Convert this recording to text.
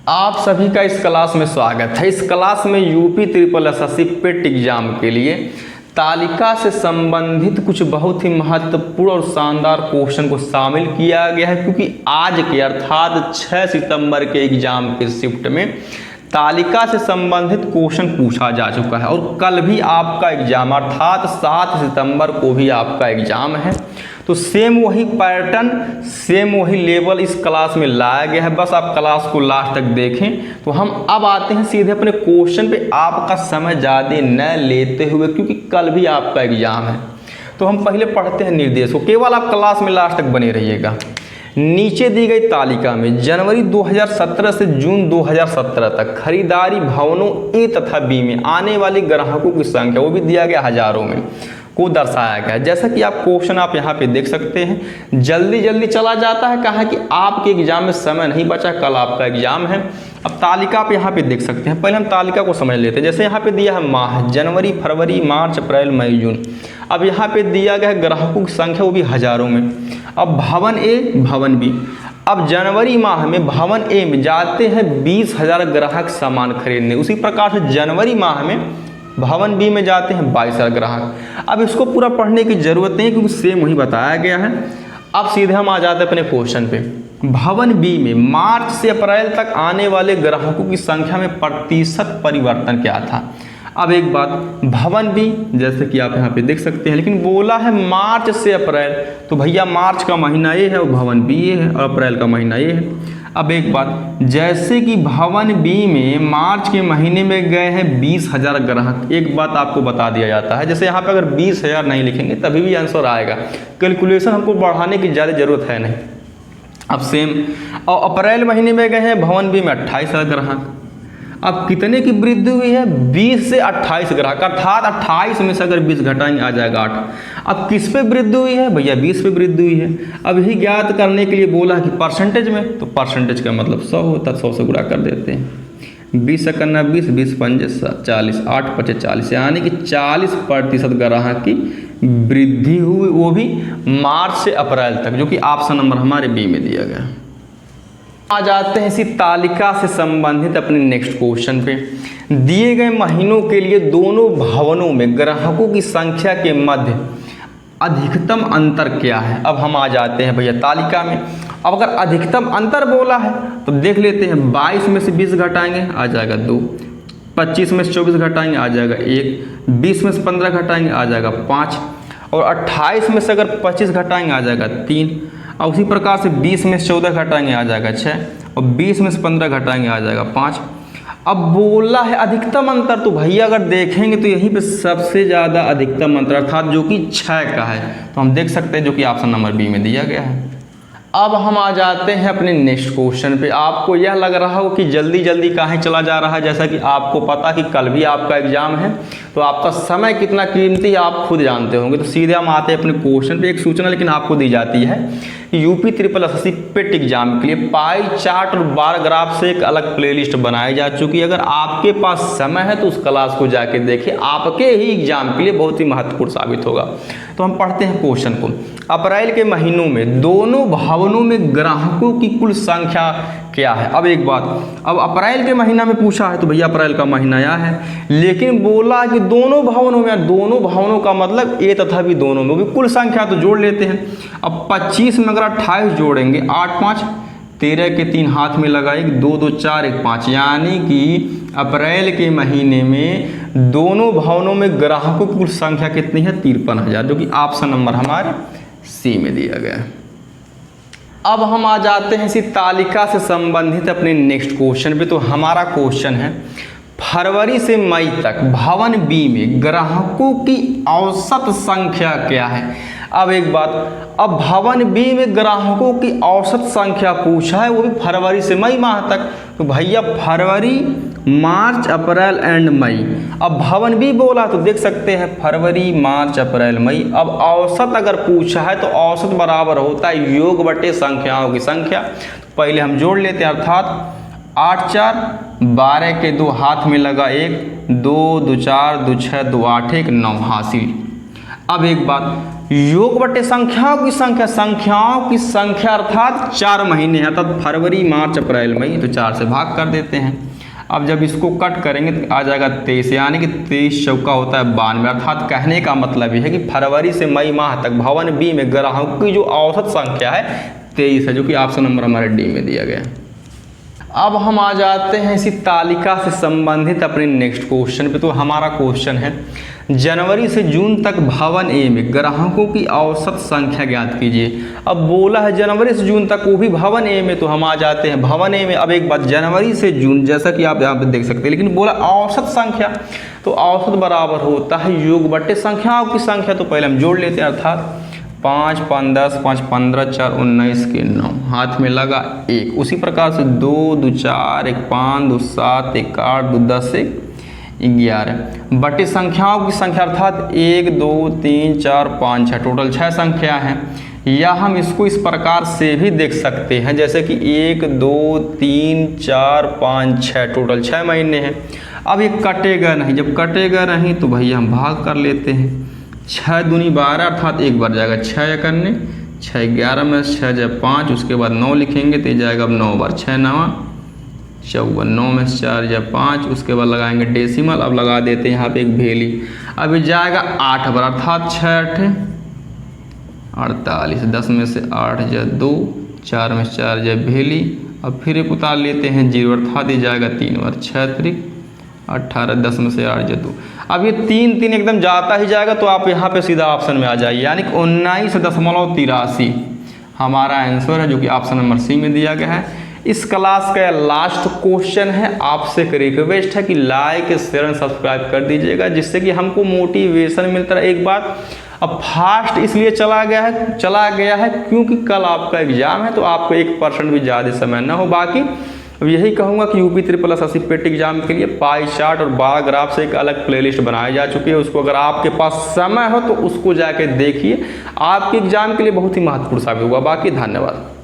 आप सभी का इस क्लास में स्वागत है। इस क्लास में यूपी ट्रिपल एसएससी पेट एग्जाम के लिए तालिका से संबंधित कुछ बहुत ही महत्वपूर्ण और शानदार क्वेश्चन को शामिल किया गया है, क्योंकि आज के अर्थात 6 सितंबर के एग्जाम के शिफ्ट में तालिका से संबंधित क्वेश्चन पूछा जा चुका है और कल भी आपका एग्जाम अर्थात 7 सितंबर को भी आपका एग्जाम है। तो सेम वही पैटर्न, सेम वही लेवल इस क्लास में लाया गया है। बस आप क्लास को लास्ट तक देखें। तो हम अब आते हैं सीधे अपने क्वेश्चन पे, आपका समय ज़्यादा न लेते हुए, क्योंकि कल भी आपका एग्जाम है। तो हम पहले पढ़ते हैं निर्देश को, केवल आप क्लास में लास्ट तक बने रहिएगा। नीचे दी गई तालिका में जनवरी 2017 से जून 2017 तक खरीदारी भवनों ए तथा बी में आने वाले ग्राहकों की संख्या, वो भी दिया गया हजारों में, को दर्शाया गया है। जैसा कि आप क्वेश्चन आप यहाँ पे देख सकते हैं, जल्दी जल्दी चला जाता है। कहा कि आपके एग्जाम में समय नहीं बचा, कल आपका एग्जाम है। अब तालिका आप यहाँ पे देख सकते हैं। पहले हम तालिका को समझ लेते हैं। जैसे यहाँ पे दिया है माह, जनवरी, फरवरी, मार्च, अप्रैल, मई, जून। अब यहाँ पे दिया गया है ग्राहकों की संख्या, वो भी हजारों में। अब भवन ए, भवन बी। अब जनवरी माह में भवन ए में जाते हैं 20,000 ग्राहक सामान खरीदने। उसी प्रकार से जनवरी माह में भवन बी में जाते हैं 22,000 ग्राहक। अब इसको पूरा पढ़ने की जरूरत नहीं, क्योंकि सेम वही बताया गया है। अब सीधे हम आ जाते हैं अपने क्वेश्चन पे। भवन बी में मार्च से अप्रैल तक आने वाले ग्राहकों की संख्या में प्रतिशत परिवर्तन क्या था। अब एक बात, भवन बी जैसे कि आप यहाँ पे देख सकते हैं, लेकिन बोला है मार्च से अप्रैल, तो भैया मार्च का महीना ये है और भवन बी ये है और अप्रैल का महीना ये है। अब एक बात, जैसे कि भवन बी में मार्च के महीने में गए हैं 20,000 ग्राहक। एक बात आपको बता दिया जाता है, जैसे यहाँ पे अगर 20,000 नहीं लिखेंगे तभी भी आंसर आएगा। कैलकुलेशन हमको बढ़ाने की ज़्यादा ज़रूरत है नहीं। अब सेम, और अप्रैल महीने में गए हैं भवन बी में 28,000 ग्राहक। अब कितने की वृद्धि हुई है, 20 से 28 ग्राहक, अर्थात 28 में से अगर 20 घटाएंगे आ जाएगा 8। अब किस पे वृद्धि हुई है, भैया 20 पे वृद्धि हुई है। अब यही ज्ञात करने के लिए बोला है कि परसेंटेज में, तो परसेंटेज का मतलब 100 होता है, 100 से गुणा कर देते हैं। 20 एकन्ना 20, 20 पंजे 40, 8 पचे 40, यानी कि 40% ग्राहक की वृद्धि हुई, वो भी मार्च से अप्रैल तक, जो कि ऑप्शन नंबर हमारे बी में दिया गया। आ जाते हैं इसी तालिका से संबंधित अपने नेक्स्ट क्वेश्चन पे। दिए गए महीनों के लिए दोनों भवनों में ग्राहकों की संख्या के मध्य अधिकतम अंतर क्या है। अब हम आ जाते हैं भैया तालिका में। अब अगर अधिकतम अंतर बोला है तो देख लेते हैं। 22 में से 20 घटाएंगे आ जाएगा 2, 25 में से 24 घटाएंगे आ जाएगा 1, 20 में से 15 घटाएंगे आ जाएगा 5, और 28 में से अगर 25 घटाएंगे आ जाएगा 3, और उसी प्रकार से 20 में से 14 घटाएंगे आ जाएगा 6, और 20 में से 15 घटाएंगे आ जाएगा 5। अब बोला है अधिकतम अंतर, तो भैया अगर देखेंगे तो यहीं पे सबसे ज़्यादा अधिकतम अंतर अर्थात जो कि 6 का है, तो हम देख सकते हैं, जो कि ऑप्शन नंबर बी में दिया गया है। अब हम आ जाते हैं अपने नेक्स्ट क्वेश्चन पे। आपको यह लग रहा हो कि जल्दी जल्दी काहे चला जा रहा है, जैसा कि आपको पता कि कल भी आपका एग्जाम है, तो आपका समय कितना कीमती है आप खुद जानते होंगे। तो सीधे हम आते हैं अपने क्वेश्चन पे। एक सूचना लेकिन आपको दी जाती है कि यूपी ट्रिपल एसएससी पेट एग्जाम के लिए पाई चार्ट और बार ग्राफ से एक अलग प्लेलिस्ट बनाई जा चुकी है। अगर आपके पास समय है तो उस क्लास को जाके देखें, आपके ही एग्जाम के लिए बहुत ही महत्वपूर्ण साबित होगा। तो हम पढ़ते हैं क्वेश्चन को। अप्रैल के महीनों में दोनों भवनों में ग्राहकों की कुल संख्या क्या है। अब एक बात, अब अप्रैल के महीना में पूछा है तो भैया अप्रैल का महीना यह है, लेकिन बोला कि दोनों भवनों में, दोनों भवनों का मतलब ए तथा बी दोनों में, भी कुल संख्या तो जोड़ लेते हैं। अब 25 में अगर 28 जोड़ेंगे, 8 5 13 के 3 हाथ में लगाएंगे, 2 2 4 1 5, यानी कि अप्रैल के महीने में दोनों भवनों में ग्राहकों की कुल संख्या कितनी है, 53,000, जो कि ऑप्शन नंबर हमारे सी में दिया गया है। अब हम आ जाते हैं इसी तालिका से संबंधित अपने नेक्स्ट क्वेश्चन पे। तो हमारा क्वेश्चन है, फरवरी से मई तक भवन बी में ग्राहकों की औसत संख्या क्या है। अब एक बात, अब भवन बी में ग्राहकों की औसत संख्या पूछा है, वो भी फरवरी से मई माह तक। तो भैया फरवरी, मार्च, अप्रैल एंड मई। अब भवन बी बोला तो देख सकते हैं फरवरी, मार्च, अप्रैल, मई। अब औसत अगर पूछा है तो औसत बराबर होता है योग बटे संख्याओं की संख्या। पहले हम जोड़ लेते हैं, अर्थात 8 4 12 के 2 हाथ में लगा 1, 2 2 4 2 6 2 8 1 9 हासिल। अब एक बात, योग बटे संख्याओं की संख्या, संख्याओं की संख्या अर्थात 4 महीने अर्थात फरवरी, मार्च, अप्रैल, मई, तो 4 से भाग कर देते हैं। अब जब इसको कट करेंगे तो आ जाएगा 23, यानी कि 23 चौका होता है 92, अर्थात कहने का मतलब ये है कि फरवरी से मई माह तक भवन बी में ग्राहकों की जो औसत संख्या है 23 है, जो कि ऑप्शन नंबर हमारे डी में दिया गया है। अब हम आ जाते हैं इसी तालिका से संबंधित अपने नेक्स्ट क्वेश्चन पे। तो हमारा क्वेश्चन है जनवरी से जून तक भवन ए में ग्राहकों की औसत संख्या ज्ञात कीजिए। अब बोला है जनवरी से जून तक, वो भी भवन ए में, तो हम आ जाते हैं भवन ए में। अब एक बात, जनवरी से जून जैसा कि आप यहाँ पे देख सकते हैं, लेकिन बोला औसत संख्या, तो औसत बराबर होता है योग बटे संख्याओं की संख्या। तो पहले हम जोड़ लेते हैं, अर्थात 5 5 10 5 15 4 19 के 9, हाथ में लगा 1। उसी प्रकार से 2 2 4 1 5 2 7 1 8 2 10 1 11 बटे संख्याओं की संख्या, अर्थात 1 2 3 4 5 6, टोटल 6 संख्या हैं। या हम इसको इस प्रकार से भी देख सकते हैं, जैसे कि 1 2 3 4 5 6, टोटल 6 महीने हैं। अब ये कटेगा नहीं, जब कटेगा नहीं तो भैया हम भाग कर लेते हैं। 6 दूनी 12, अर्थात एक बार जाएगा 6 या करने 6 11 में 6 जब 5, उसके बाद 9 लिखेंगे तो ये जाएगा अब 9 बार 6 9 54, 9 में 4 जब 5, उसके बाद लगाएंगे डेसिमल। अब लगा देते हैं यहाँ पे एक वेली, अब ये जाएगा 8 बार, अर्थात 6 8 48, 10 में से 8 जब 2, 4 में 4 जब वेली। अब फिर एक उतार लेते हैं 0, अर्थात ये जाएगा 3 बार 6 3 18, 10 में से 8 जब 2। अब ये 3 3 एकदम जाता ही जाएगा, तो आप यहाँ पे सीधा ऑप्शन में आ जाइए, यानी कि 19.83 हमारा आंसर है, जो कि ऑप्शन नंबर सी में दिया गया है। इस क्लास का लास्ट क्वेश्चन है। आपसे एक रिक्वेस्ट है कि लाइक शेयर एंड सब्सक्राइब कर दीजिएगा, जिससे कि हमको मोटिवेशन मिलता है। एक बात, अब फास्ट इसलिए चला गया है क्योंकि कल आपका एग्जाम है, तो आपको 1% भी ज़्यादा समय ना हो। बाकी अब यही कहूँगा कि यूपी SSSC पेट एग्जाम के लिए पाई चार्ट और बार ग्राफ से एक अलग प्लेलिस्ट बनाई जा चुकी है। उसको अगर आपके पास समय हो तो उसको जाके देखिए, आपके एग्जाम के लिए बहुत ही महत्वपूर्ण साबित होगा। बाकी धन्यवाद।